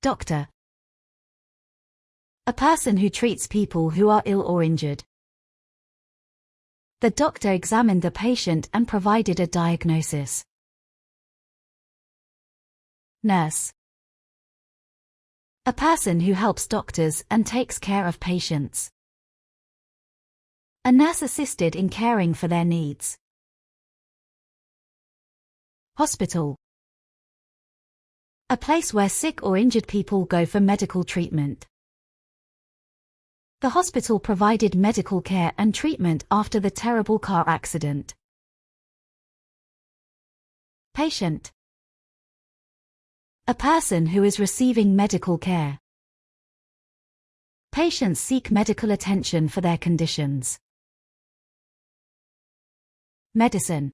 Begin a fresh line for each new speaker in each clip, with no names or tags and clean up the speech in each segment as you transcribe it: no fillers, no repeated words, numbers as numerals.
Doctor. A person who treats people who are ill or injured. The doctor examined the patient and provided a diagnosis. Nurse. A person who helps doctors and takes care of patients. A nurse assisted in caring for their needs. Hospital. A place where sick or injured people go for medical treatment. The hospital provided medical care and treatment after the terrible car accident. Patient. A person who is receiving medical care. Patients seek medical attention for their conditions. Medicine.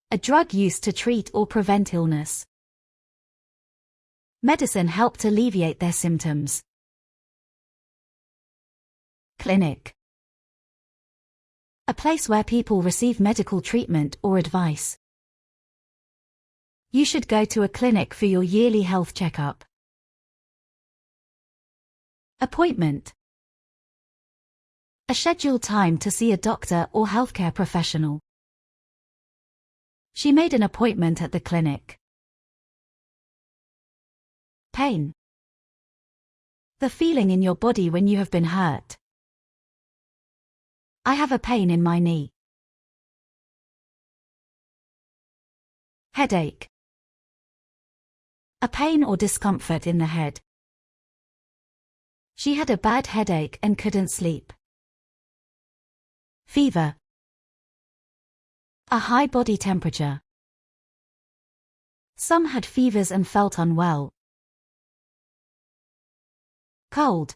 A drug used to treat or prevent illness. Medicine helped alleviate their symptoms. Clinic. A place where people receive medical treatment or advice. You should go to a clinic for your yearly health checkup. Appointment. A scheduled time to see a doctor or healthcare professional. She made an appointment at the clinic. Pain. The feeling in your body when you have been hurt. I have a pain in my knee. Headache. A pain or discomfort in the head. She had a bad headache and couldn't sleep. Fever. A high body temperature. Some had fevers and felt unwell. Cold.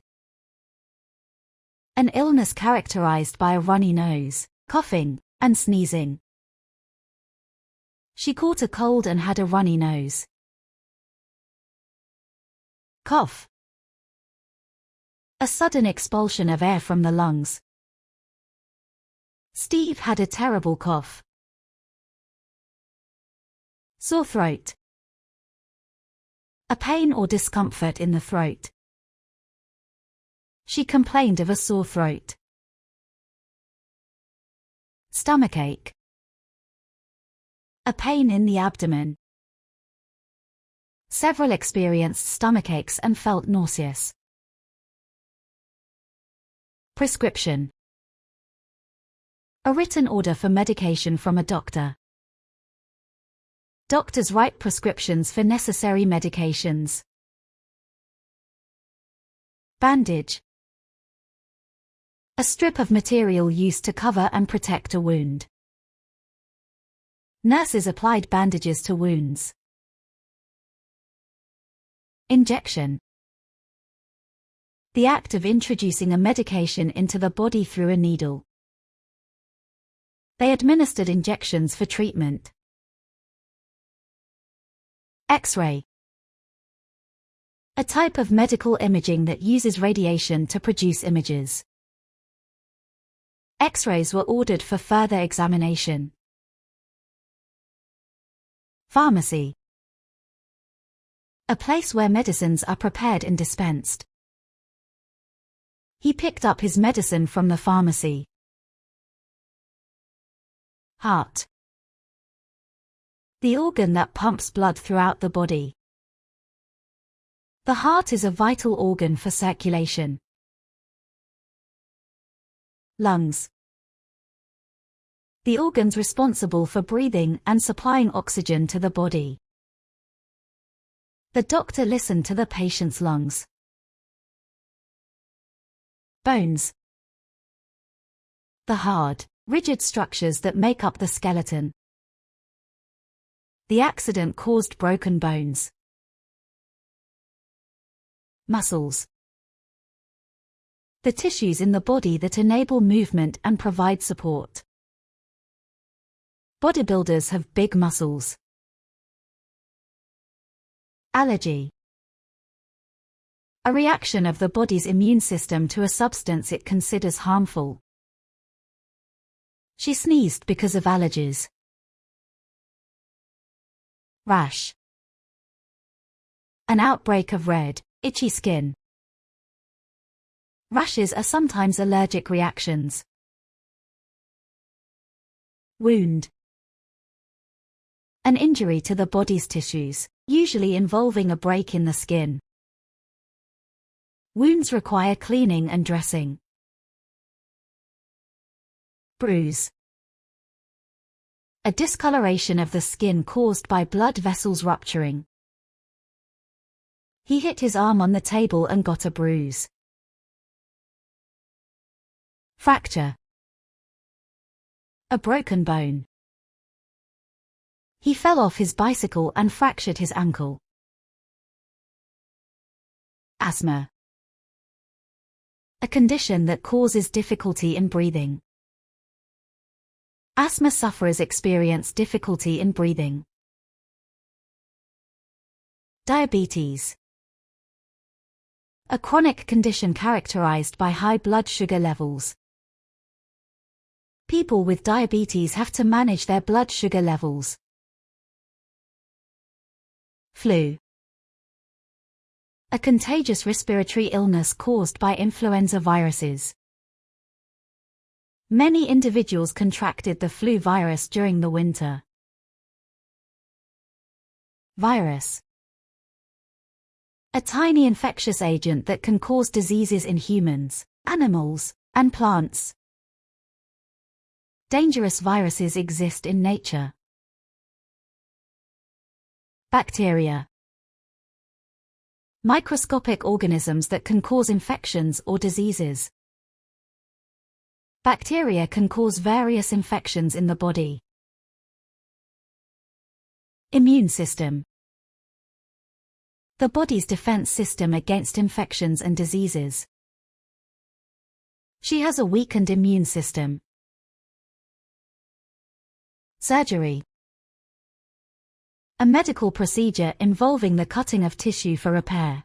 An illness characterized by a runny nose, coughing, and sneezing. She caught a cold and had a runny nose. Cough. A sudden expulsion of air from the lungs. Steve had a terrible cough. Sore throat. A pain or discomfort in the throat. She complained of a sore throat. Stomachache. A pain in the abdomen. Several experienced stomachaches and felt nauseous. Prescription. A written order for medication from a doctor. Doctors write prescriptions for necessary medications. Bandage. A strip of material used to cover and protect a wound. Nurses applied bandages to wounds. Injection. The act of introducing a medication into the body through a needle. They administered injections for treatment. X-ray. A type of medical imaging that uses radiation to produce images. X-rays were ordered for further examination. Pharmacy. A place where medicines are prepared and dispensed. He picked up his medicine from the pharmacy. Heart. The organ that pumps blood throughout the body. The heart is a vital organ for circulation. Lungs. The organs responsible for breathing and supplying oxygen to the body. The doctor listened to the patient's lungs. Bones. The hard, rigid structures that make up the skeleton. The accident caused broken bones. Muscles. The tissues in the body that enable movement and provide support. Bodybuilders have big muscles. Allergy. A reaction of the body's immune system to a substance it considers harmful. She sneezed because of allergies. Rash. An outbreak of red, itchy skin. Rashes are sometimes allergic reactions. Wound. An injury to the body's tissues, usually involving a break in the skin. Wounds require cleaning and dressing. Bruise. A discoloration of the skin caused by blood vessels rupturing. He hit his arm on the table and got a bruise. Fracture. A broken bone. He fell off his bicycle and fractured his ankle. Asthma. A condition that causes difficulty in breathing. Asthma sufferers experience difficulty in breathing. Diabetes. A chronic condition characterized by high blood sugar levels. People with diabetes have to manage their blood sugar levels. Flu. A contagious respiratory illness caused by influenza viruses. Many individuals contracted the flu virus during the winter. Virus. A tiny infectious agent that can cause diseases in humans, animals, and plants. Dangerous viruses exist in nature. Bacteria. Microscopic organisms that can cause infections or diseases. Bacteria can cause various infections in the body. Immune system. The body's defense system against infections and diseases. She has a weakened immune system. Surgery. A medical procedure involving the cutting of tissue for repair.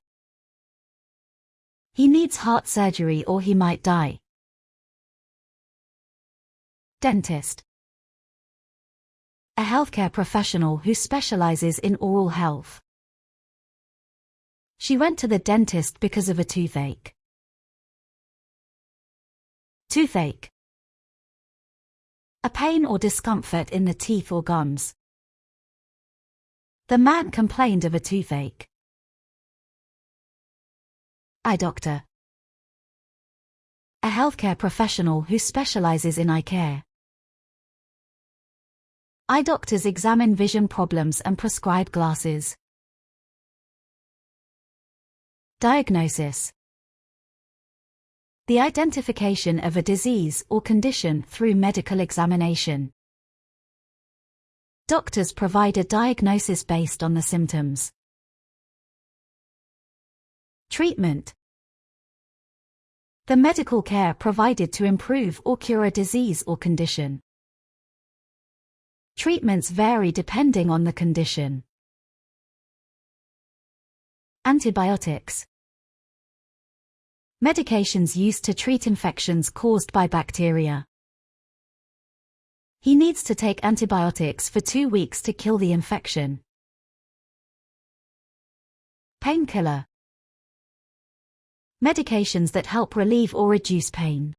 He needs heart surgery or he might die. Dentist. A healthcare professional who specializes in oral health. She went to the dentist because of a toothache. Toothache. A pain or discomfort in the teeth or gums. The man complained of a toothache. Eye doctor. A healthcare professional who specializes in eye care. Eye doctors examine vision problems and prescribe glasses. Diagnosis. The identification of a disease or condition through medical examination. Doctors provide a diagnosis based on the symptoms. Treatment. The medical care provided to improve or cure a disease or condition. Treatments vary depending on the condition. Antibiotics. Medications used to treat infections caused by bacteria. He needs to take antibiotics for 2 weeks to kill the infection. Painkiller. Medications that help relieve or reduce pain.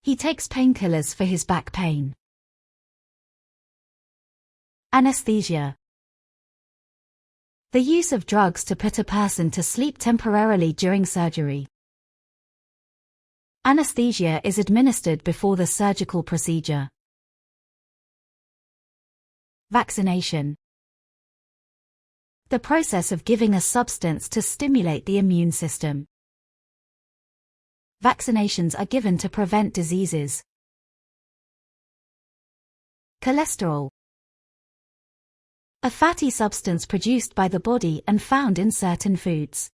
He takes painkillers for his back pain. Anesthesia. The use of drugs to put a person to sleep temporarily during surgery. Anesthesia is administered before the surgical procedure. Vaccination. The process of giving a substance to stimulate the immune system. Vaccinations are given to prevent diseases. Cholesterol. A fatty substance produced by the body and found in certain foods.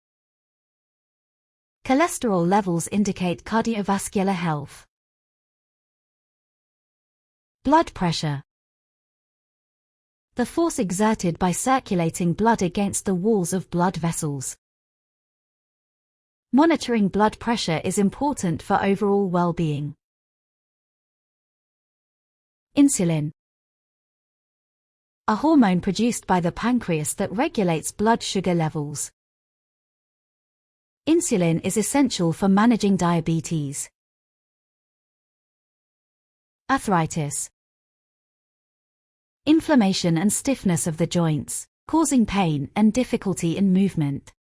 Cholesterol levels indicate cardiovascular health. Blood pressure. The force exerted by circulating blood against the walls of blood vessels. Monitoring blood pressure is important for overall well-being. Insulin. a hormone produced by the pancreas that regulates blood sugar levels. Insulin is essential for managing diabetes. Arthritis. Inflammation and stiffness of the joints, causing pain and difficulty in movement.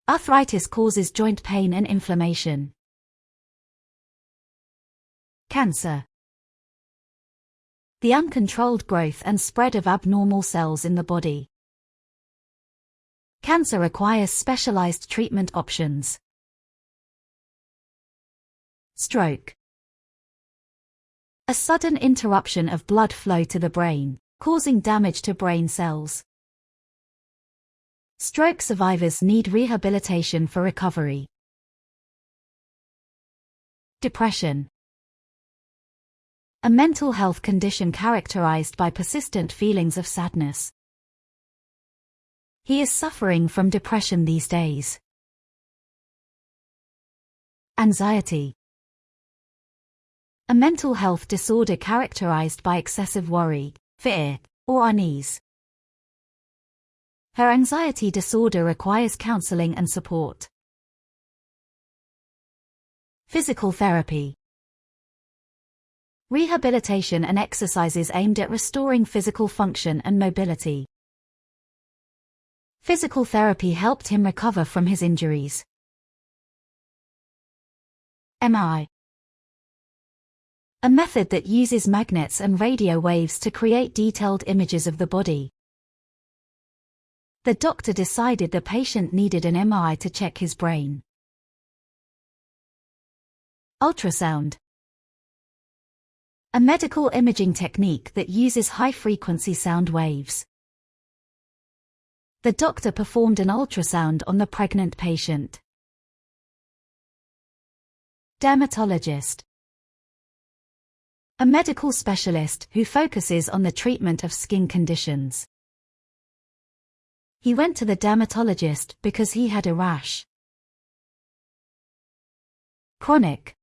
Arthritis causes joint pain and inflammation. Cancer. The uncontrolled growth and spread of abnormal cells in the body. Cancer requires specialized treatment options. Stroke. A sudden interruption of blood flow to the brain, causing damage to brain cells. Stroke survivors need rehabilitation for recovery. Depression. A mental health condition characterized by persistent feelings of sadness. He is suffering from depression these days. Anxiety. A mental health disorder characterized by excessive worry, fear, or unease. Her anxiety disorder requires counseling and support. Physical therapy. Rehabilitation and exercises aimed at restoring physical function and mobility. Physical therapy helped him recover from his injuries. MRI. A method that uses magnets and radio waves to create detailed images of the body. The doctor decided the patient needed an MRI to check his brain. Ultrasound. A medical imaging technique that uses high-frequency sound waves. The doctor performed an ultrasound on the pregnant patient. Dermatologist. A medical specialist who focuses on the treatment of skin conditions. He went to the dermatologist because he had a rash. Chronic.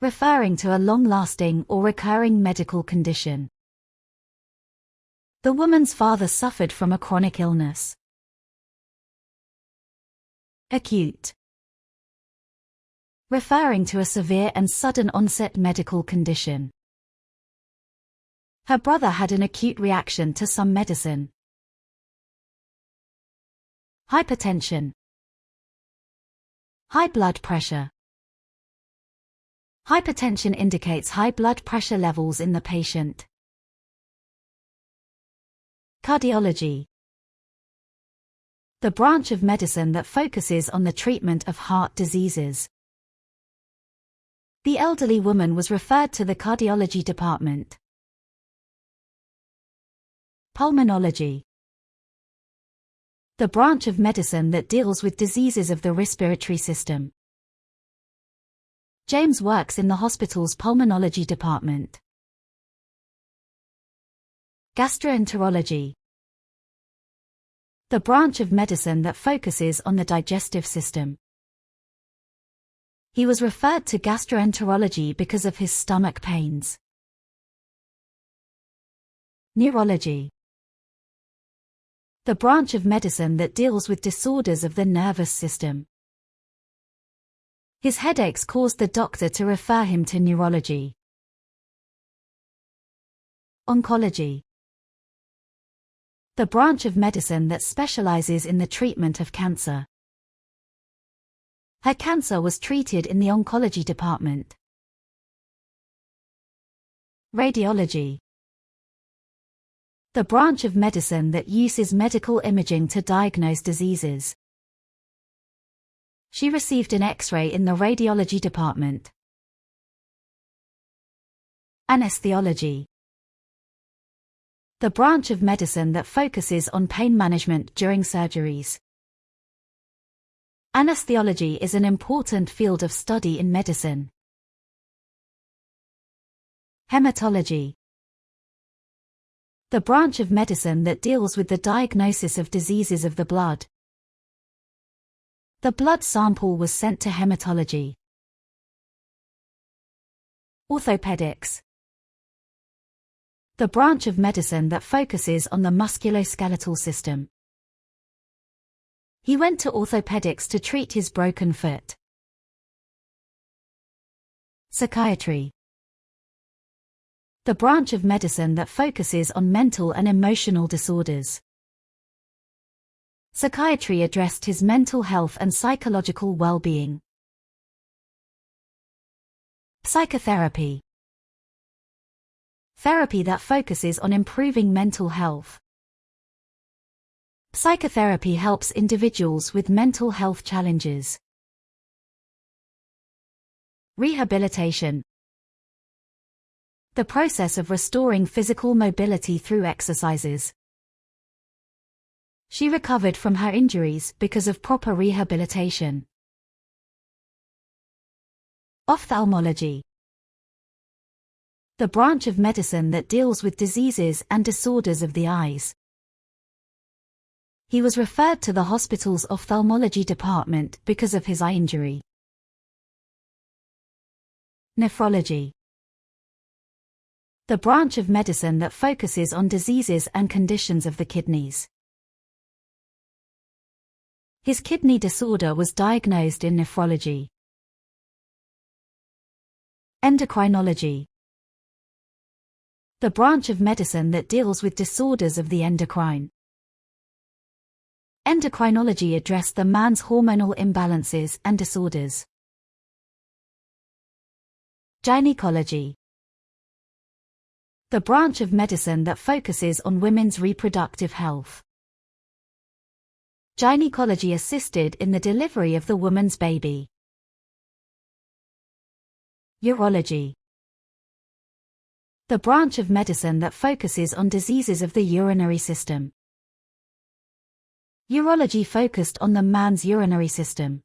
Referring to a long-lasting or recurring medical condition. The woman's father suffered from a chronic illness. Acute. Referring to a severe and sudden onset medical condition. Her brother had an acute reaction to some medicine. Hypertension. High blood pressure. Hypertension indicates high blood pressure levels in the patient. Cardiology. The branch of medicine that focuses on the treatment of heart diseases. The elderly woman was referred to the cardiology department. Pulmonology. The branch of medicine that deals with diseases of the respiratory system. James works in the hospital's pulmonology department. Gastroenterology. The branch of medicine that focuses on the digestive system. He was referred to gastroenterology because of his stomach pains. Neurology. The branch of medicine that deals with disorders of the nervous system. His headaches caused the doctor to refer him to neurology. Oncology. The branch of medicine that specializes in the treatment of cancer. Her cancer was treated in the oncology department. Radiology. The branch of medicine that uses medical imaging to diagnose diseases. She received an X-ray in the radiology department. Anesthesiology. The branch of medicine that focuses on pain management during surgeries. Anesthesiology is an important field of study in medicine. Hematology. The branch of medicine that deals with the diagnosis of diseases of the blood. The blood sample was sent to hematology. Orthopedics. The branch of medicine that focuses on the musculoskeletal system. He went to orthopedics to treat his broken foot. Psychiatry. The branch of medicine that focuses on mental and emotional disorders. Psychiatry addressed his mental health and psychological well-being. Psychotherapy. Therapy that focuses on improving mental health. Psychotherapy helps individuals with mental health challenges. Rehabilitation. The process of restoring physical mobility through exercises. She recovered from her injuries because of proper rehabilitation. Ophthalmology. The branch of medicine that deals with diseases and disorders of the eyes. He was referred to the hospital's ophthalmology department because of his eye injury. Nephrology. The branch of medicine that focuses on diseases and conditions of the kidneys. His kidney disorder was diagnosed in nephrology. Endocrinology. The branch of medicine that deals with disorders of the endocrine. Endocrinology addressed the man's hormonal imbalances and disorders. Gynecology. The branch of medicine that focuses on women's reproductive health. Gynecology assisted in the delivery of the woman's baby. Urology. The branch of medicine that focuses on diseases of the urinary system. Urology focused on the man's urinary system.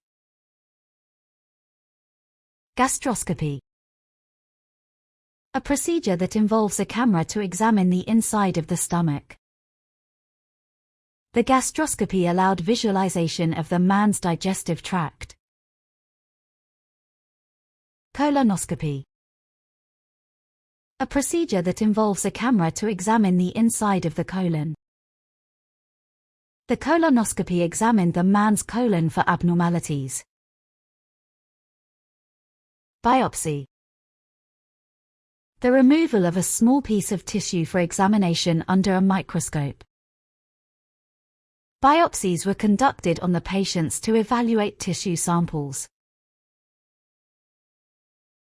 Gastroscopy. A procedure that involves a camera to examine the inside of the stomach. The gastroscopy allowed visualization of the man's digestive tract. Colonoscopy. A procedure that involves a camera to examine the inside of the colon. The colonoscopy examined the man's colon for abnormalities. Biopsy. The removal of a small piece of tissue for examination under a microscope. Biopsies were conducted on the patients to evaluate tissue samples.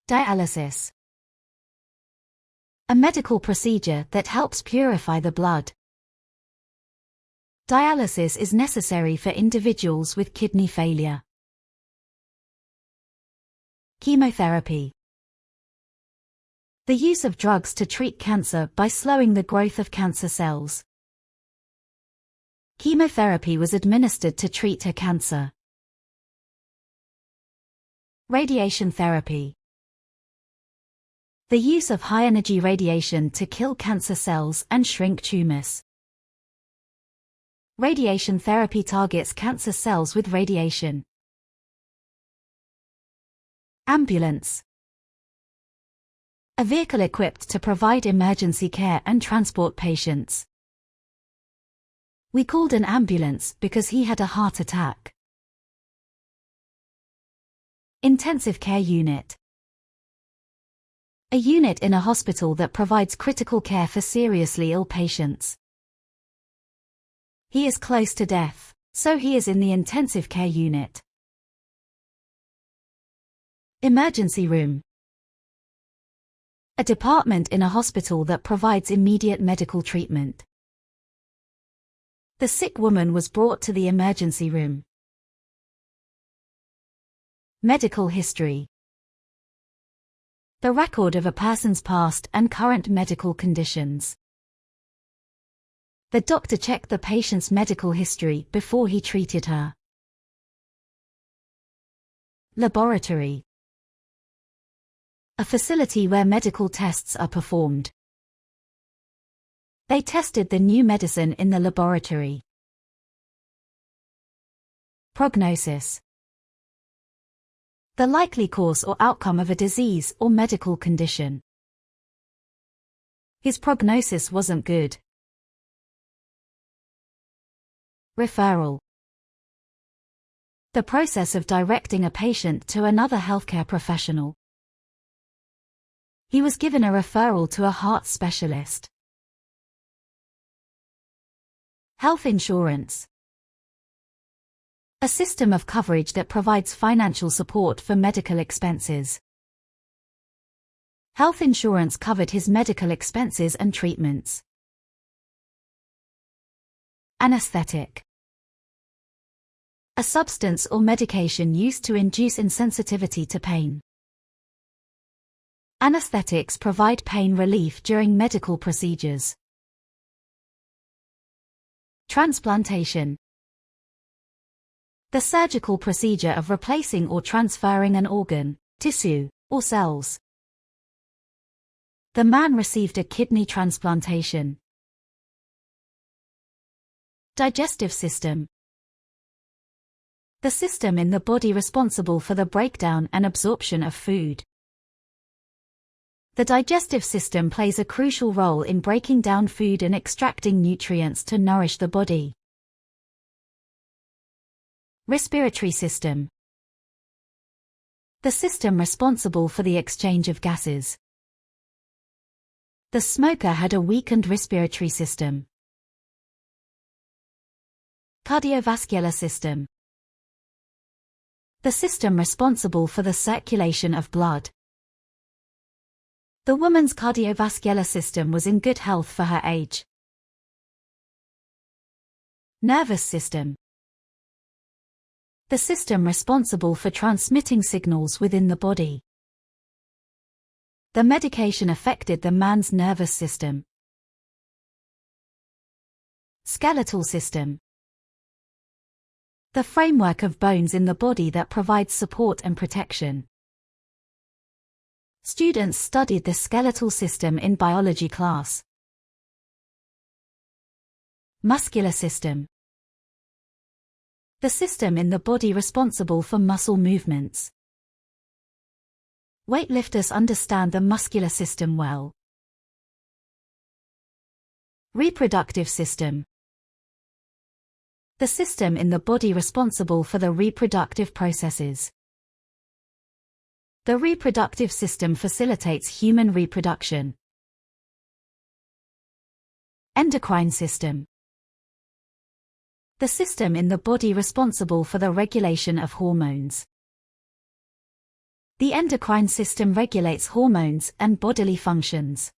Dialysis. A medical procedure that helps purify the blood. Dialysis is necessary for individuals with kidney failure. Chemotherapy. The use of drugs to treat cancer by slowing the growth of cancer cells. Chemotherapy was administered to treat her cancer. Radiation therapy. The use of high-energy radiation to kill cancer cells and shrink tumors. Radiation therapy targets cancer cells with radiation. Ambulance. A vehicle equipped to provide emergency care and transport patients. We called an ambulance because he had a heart attack. Intensive care unit. A unit in a hospital that provides critical care for seriously ill patients. He is close to death, so he is in the intensive care unit. Emergency room. A department in a hospital that provides immediate medical treatment. The sick woman was brought to the emergency room. Medical history. The record of a person's past and current medical conditions. The doctor checked the patient's medical history before he treated her. Laboratory. A facility where medical tests are performed. They tested the new medicine in the laboratory. Prognosis. The likely course or outcome of a disease or medical condition. His prognosis wasn't good. Referral. The process of directing a patient to another healthcare professional. He was given a referral to a heart specialist. Health insurance. A system of coverage that provides financial support for medical expenses. Health insurance covered his medical expenses and treatments. Anesthetic. A substance or medication used to induce insensitivity to pain. Anesthetics provide pain relief during medical procedures. Transplantation. The surgical procedure of replacing or transferring an organ, tissue, or cells. The man received a kidney transplantation. Digestive system. The system in the body responsible for the breakdown and absorption of food. The digestive system plays a crucial role in breaking down food and extracting nutrients to nourish the body. Respiratory system. The system responsible for the exchange of gases. The smoker had a weakened respiratory system. Cardiovascular system. The system responsible for the circulation of blood. The woman's cardiovascular system was in good health for her age. Nervous system. The system responsible for transmitting signals within the body. The medication affected the man's nervous system. Skeletal system. The framework of bones in the body that provides support and protection. Students studied the skeletal system in biology class. Muscular system. The system in the body responsible for muscle movements. Weightlifters understand the muscular system well. Reproductive system. The system in the body responsible for the reproductive processes. The reproductive system facilitates human reproduction. Endocrine system. The system in the body responsible for the regulation of hormones. The endocrine system regulates hormones and bodily functions.